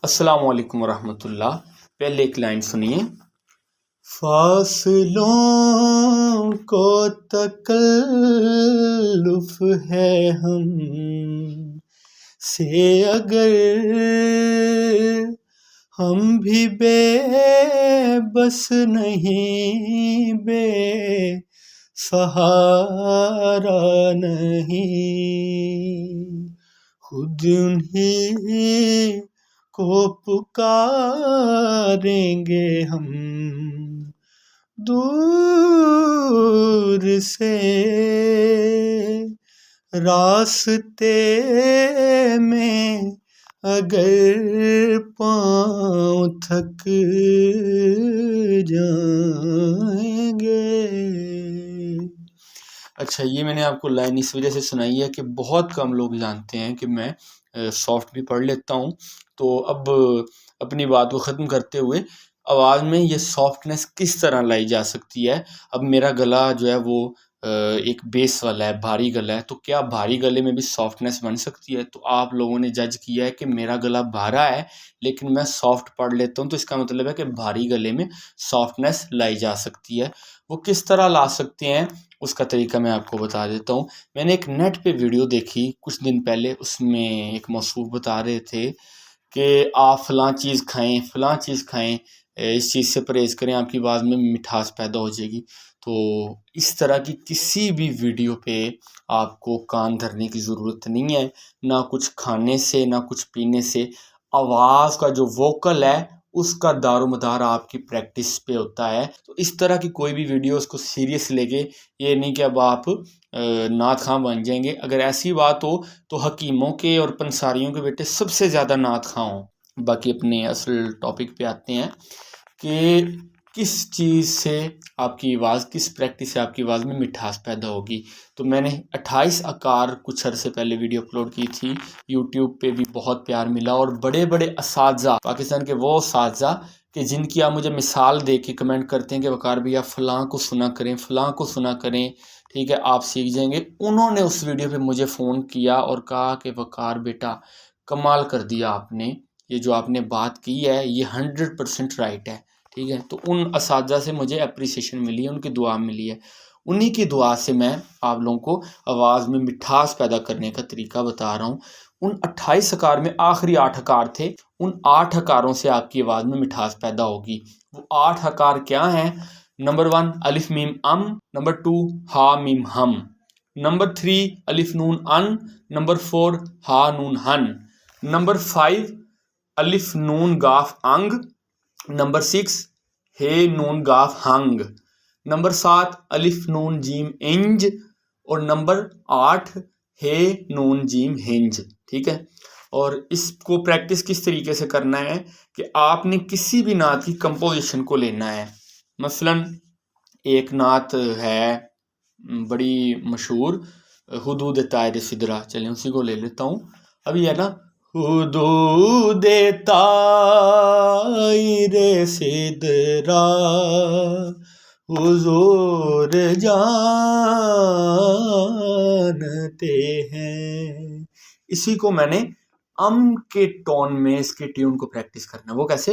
अस्सलाम वालेकुम वरहमतुल्लाह। पहले एक लाइन सुनिए। फासलों को तकल्लुफ है हम से अगर हम भी बेबस नहीं, बेसहारा नहीं, खुद उन्हीं को पुकारेंगे हम दूर से, रास्ते में अगर पाँव थक जाएंगे। अच्छा, ये मैंने आपको लाइन इस वजह से सुनाई है कि बहुत कम लोग जानते हैं कि मैं सॉफ्ट भी पढ़ लेता हूँ। तो अब अपनी बात को ख़त्म करते हुए आवाज़ में ये सॉफ्टनेस किस तरह लाई जा सकती है। अब मेरा गला जो है वो एक बेस वाला है, भारी गला है, तो क्या भारी गले में भी सॉफ्टनेस बन सकती है? तो आप लोगों ने जज किया है कि मेरा गला भारा है लेकिन मैं सॉफ्ट पढ़ लेता हूँ, तो इसका मतलब है कि भारी गले में सॉफ्टनेस लाई जा सकती है। वो किस तरह ला सकते हैं उसका तरीका मैं आपको बता देता हूँ। मैंने एक नेट पे वीडियो देखी कुछ दिन पहले, उसमें एक मौसूफ़ बता रहे थे कि आप फ़लाँ चीज़ खाएँ, फ़लाँ चीज़ खाएँ, इस चीज़ से परहेज़ करें, आपकी आवाज़ में मिठास पैदा हो जाएगी। तो इस तरह की किसी भी वीडियो पे आपको कान धरने की ज़रूरत नहीं है, ना कुछ खाने से, ना कुछ पीने से। आवाज़ का जो वोकल है उसका दारोमदार आपकी प्रैक्टिस पे होता है। तो इस तरह की कोई भी वीडियो उसको सीरियस लेके, ये नहीं कि अब आप नात खां बन जाएंगे। अगर ऐसी बात हो तो हकीमों के और पंसारियों के बेटे सबसे ज़्यादा नात खां हों। बाकी अपने असल टॉपिक पे आते हैं कि किस चीज़ से आपकी आवाज़, किस प्रैक्टिस से आपकी आवाज़ में मिठास पैदा होगी। तो मैंने 28 आकार कुछ अरसे पहले वीडियो अपलोड की थी, यूट्यूब पे भी बहुत प्यार मिला और बड़े बड़े असातिज़ा, पाकिस्तान के वो असातिज़ा कि जिनकी आप मुझे मिसाल दे के कमेंट करते हैं कि वकार भैया फ़लाँ को सुना करें, फ़लाँ को सुना करें, ठीक है, आप सीख जाएंगे। उन्होंने उस वीडियो पे मुझे फ़ोन किया और कहा कि वकार बेटा कमाल कर दिया आपने, ये जो आपने बात की है ये 100% राइट है। ठीक है, तो उन असातिज़ा से मुझे एप्रिसिएशन मिली है, उनकी दुआ मिली है। उन्हीं की दुआ से मैं आप लोगों को आवाज़ में मिठास पैदा करने का तरीका बता रहा हूँ। उन 28 आकार में आखिरी 8 आकार थे, उन 8 आकारों से आपकी आवाज़ में मिठास पैदा होगी। वो 8 आकार क्या हैं? नंबर 1 अलिफ मीम अम, नंबर 2 हा मीम हम, नंबर 3 अलिफ नून अन, नंबर 4 हा नून हन, नंबर 5 अलिफ नून गाफ अंग, नंबर 6 हे नून गाफ हंग, नंबर 7 अलिफ नून जीम इंज और नंबर 8 हे नून जीम हिंज। ठीक है, और इसको प्रैक्टिस किस तरीके से करना है कि आपने किसी भी नात की कंपोजिशन को लेना है। मसलन एक नात है बड़ी मशहूर, हुदूद तायर सिदरा, चलें उसी को ले लेता हूँ। अभी है ना, हुदूद तायर सिदरा हुजूर जानते हैं। इसी को मैंने अम के टोन में इसके ट्यून को प्रैक्टिस करना। वो कैसे?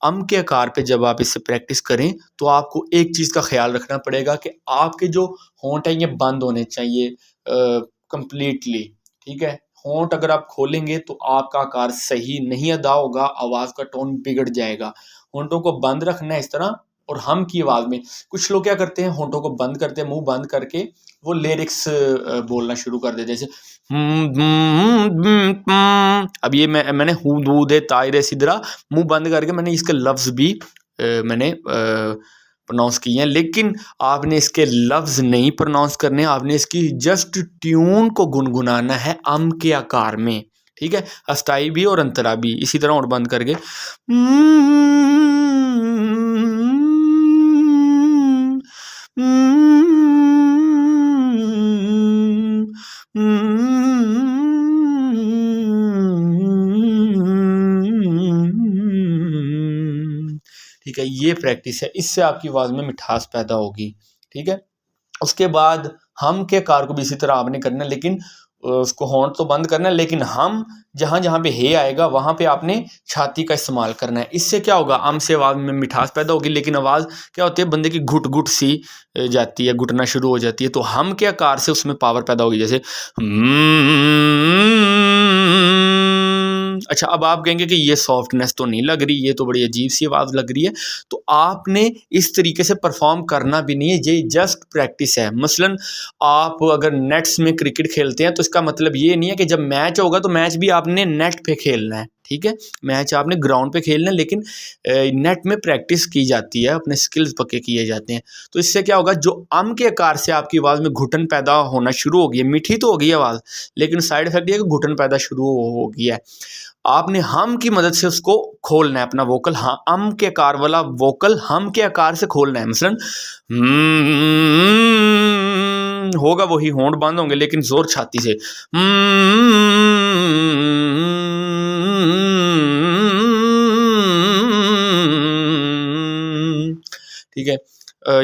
अम के आकार पे जब आप इससे प्रैक्टिस करें तो आपको एक चीज़ का ख्याल रखना पड़ेगा कि आपके जो होंठ हैं ये बंद होने चाहिए कंप्लीटली। ठीक है, होंठ अगर आप खोलेंगे तो आपका आकार सही नहीं अदा होगा, आवाज़ का टोन बिगड़ जाएगा। होंठों को बंद रखना है इस तरह। और हम की आवाज़ में कुछ लोग क्या करते हैं, होंठों को बंद करते हैं, मुंह बंद करके वो लिरिक्स बोलना शुरू कर देते हैं, जैसे अब ये मैंने हुदूद तायर सिदरा मुंह बंद करके मैंने इसके लफ्ज़ भी मैंने प्रोनाउंस किए हैं, लेकिन आपने इसके लफ्ज़ नहीं प्रोनाउंस करने, आपने इसकी जस्ट ट्यून को गुनगुनाना है अम के आकार में। ठीक है, अस्थाई भी और अंतरा भी इसी तरह और बंद करके ठीक है, ये प्रैक्टिस है, इससे आपकी आवाज़ में मिठास पैदा होगी। ठीक है, उसके बाद हम के कार को भी इसी तरह आपने करना है, लेकिन उसको होंठ तो बंद करना है, लेकिन हम जहाँ जहाँ पे हे आएगा वहाँ पे आपने छाती का इस्तेमाल करना है। इससे क्या होगा, आम से आवाज़ में मिठास पैदा होगी, लेकिन आवाज़ क्या होती है बंदे की घुट घुट सी जाती है, घुटना शुरू हो जाती है। तो हम के आकार से उसमें पावर पैदा होगी, जैसे अच्छा, अब आप कहेंगे कि ये सॉफ्टनेस तो नहीं लग रही, ये तो बड़ी अजीब सी आवाज़ लग रही है। तो आपने इस तरीके से परफॉर्म करना भी नहीं है, ये जस्ट प्रैक्टिस है। मसलन आप अगर नेट्स में क्रिकेट खेलते हैं तो इसका मतलब ये नहीं है कि जब मैच होगा तो मैच भी आपने नेट पे खेलना है। ठीक है, मैच आपने ग्राउंड पे खेलना है, लेकिन नेट में प्रैक्टिस की जाती है, अपने स्किल्स पक्के किए जाते हैं। तो इससे क्या होगा, जो अम के आकार से आपकी आवाज़ में घुटन पैदा होना शुरू हो गई है, मीठी तो हो गई आवाज़, लेकिन साइड इफेक्ट ये है कि घुटन पैदा शुरू हो गई है। आपने हम की मदद से उसको खोलना है, अपना वोकल, हाँ, अम के आकार वाला वोकल हम के आकार से खोलना है। मसलन होगा वही, होंठ बंद होंगे, लेकिन जोर छाती से। ठीक है,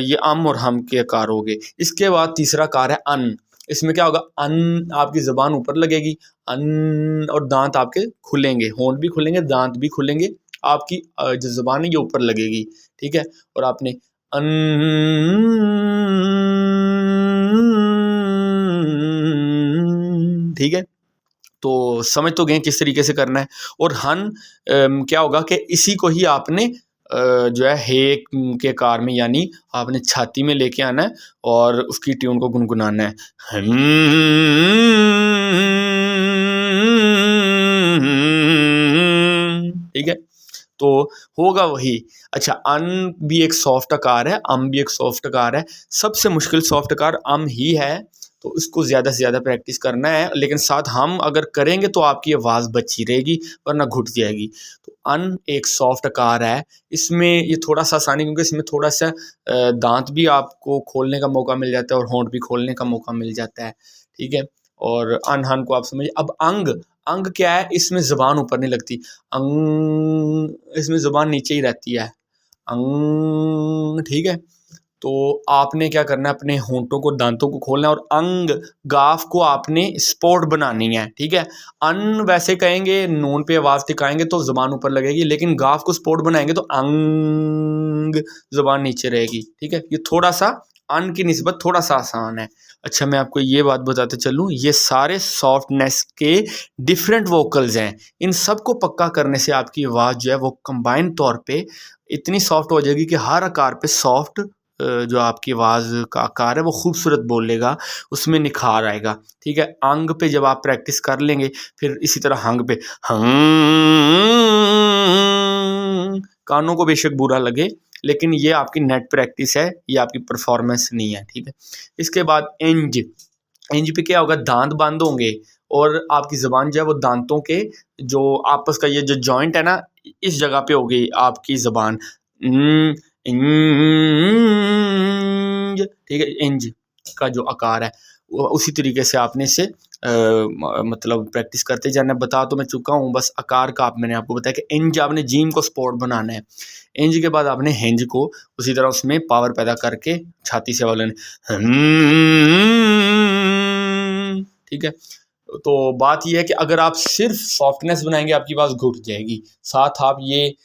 ये अम और हम के आकार हो गए। इसके बाद तीसरा आकार है अन। इसमें क्या होगा, अन आपकी ज़बान ऊपर लगेगी, अन, और दांत आपके खुलेंगे, होंठ भी खुलेंगे, दांत भी खुलेंगे, आपकी जो ज़बान है ये ऊपर लगेगी। ठीक है, और आपने अन, ठीक है, तो समझ तो गए किस तरीके से करना है। और हन क्या होगा कि इसी को ही आपने जो है हे के आकार में, यानी आपने छाती में लेके आना है और उसकी ट्यून को गुनगुनाना है। ठीक है, तो होगा वही। अच्छा, अन भी एक सॉफ्ट आकार है, अम भी एक सॉफ्ट आकार है। सबसे मुश्किल सॉफ्ट आकार अम ही है, तो इसको ज़्यादा से ज़्यादा प्रैक्टिस करना है। लेकिन साथ हम अगर करेंगे तो आपकी आवाज़ बची रहेगी, वरना घुट जाएगी। तो अन एक सॉफ्ट आकार है, इसमें ये थोड़ा सा आसानी, क्योंकि इसमें थोड़ा सा दांत भी आपको खोलने का मौका मिल जाता है और होंठ भी खोलने का मौका मिल जाता है। ठीक है, और अन हन को आप समझिए। अब अंग, अंग क्या है, इसमें ज़बान ऊपर नहीं लगती, अंग, इसमें ज़बान नीचे ही रहती है, अंग। ठीक है, तो आपने क्या करना है, अपने होंठों को, दांतों को खोलना है और अंग, गाफ को आपने स्पोर्ट बनानी है। ठीक है, अन वैसे कहेंगे, नून पे आवाज़ टिकाएंगे तो ज़बान ऊपर लगेगी, लेकिन गाफ को स्पोर्ट बनाएंगे तो अंग, ज़बान नीचे रहेगी। ठीक है, ये थोड़ा सा अन की निस्बत थोड़ा सा आसान है। अच्छा, मैं आपको ये बात बताते चलूँ, ये सारे सॉफ्टनेस के डिफरेंट वोकल्स हैं। इन सब को पक्का करने से आपकी आवाज़ जो है वो कंबाइंड तौर पे इतनी सॉफ्ट हो जाएगी कि हर आकार पे सॉफ्ट जो आपकी आवाज़ का आकार है वो खूबसूरत बोलेगा, उसमें निखार आएगा। ठीक है, अंग पे जब आप प्रैक्टिस कर लेंगे, फिर इसी तरह हंग पे, हंग, कानों को बेशक बुरा लगे, लेकिन ये आपकी नेट प्रैक्टिस है, ये आपकी परफॉर्मेंस नहीं है। ठीक है, इसके बाद इंज, इंज पे क्या होगा, दांत बंद होंगे और आपकी ज़बान जो है वो दांतों के जो आपस का ये जो जॉइंट है ना, इस जगह पे होगी आपकी ज़बान। इंज, ठीक है, इंज का जो आकार है वो उसी तरीके से आपने इसे मतलब प्रैक्टिस करते जाना। बता तो मैं चुका हूँ, बस आकार का मैंने आपको बताया कि इंज आपने जीम को स्पोर्ट बनाना है। इंज के बाद आपने हिंज को उसी तरह उसमें पावर पैदा करके छाती से वाले, ठीक है। तो बात यह है कि अगर आप सिर्फ सॉफ्टनेस बनाएंगे आपकी आवाज़ घुट जाएगी, साथ आप ये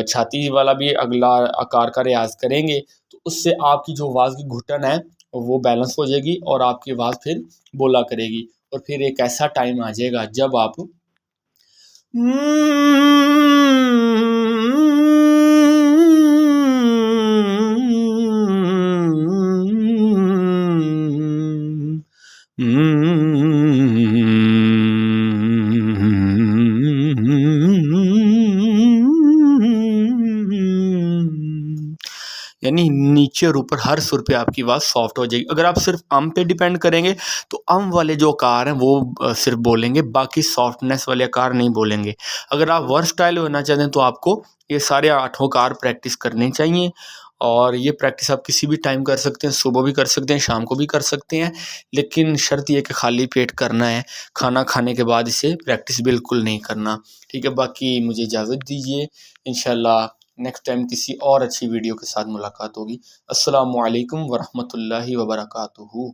छाती वाला भी अगला आकार का रियाज करेंगे तो उससे आपकी जो आवाज़ की घुटन है वो बैलेंस हो जाएगी और आपकी आवाज़ फिर बोला करेगी। और फिर एक ऐसा टाइम आ जाएगा जब आप यानी नीचे और ऊपर हर सुर पे आपकी आवाज़ सॉफ्ट हो जाएगी। अगर आप सिर्फ अम पे डिपेंड करेंगे तो अम वाले जो आकार हैं वो सिर्फ बोलेंगे, बाकी सॉफ्टनेस वाले आकार नहीं बोलेंगे। अगर आप वर्सटाइल होना चाहते हैं तो आपको ये सारे 8 आकार प्रैक्टिस करने चाहिए और ये प्रैक्टिस आप किसी भी टाइम कर सकते हैं, सुबह भी कर सकते हैं, शाम को भी कर सकते हैं, लेकिन शर्त ये कि खाली पेट करना है, खाना खाने के बाद इसे प्रैक्टिस बिल्कुल नहीं करना। ठीक है, बाकी मुझे इजाज़त दीजिए, इंशाल्लाह नेक्स्ट टाइम किसी और अच्छी वीडियो के साथ मुलाकात होगी। अस्सलामु अलैकुम वरहमतुल्लाहि वबरकातुहू।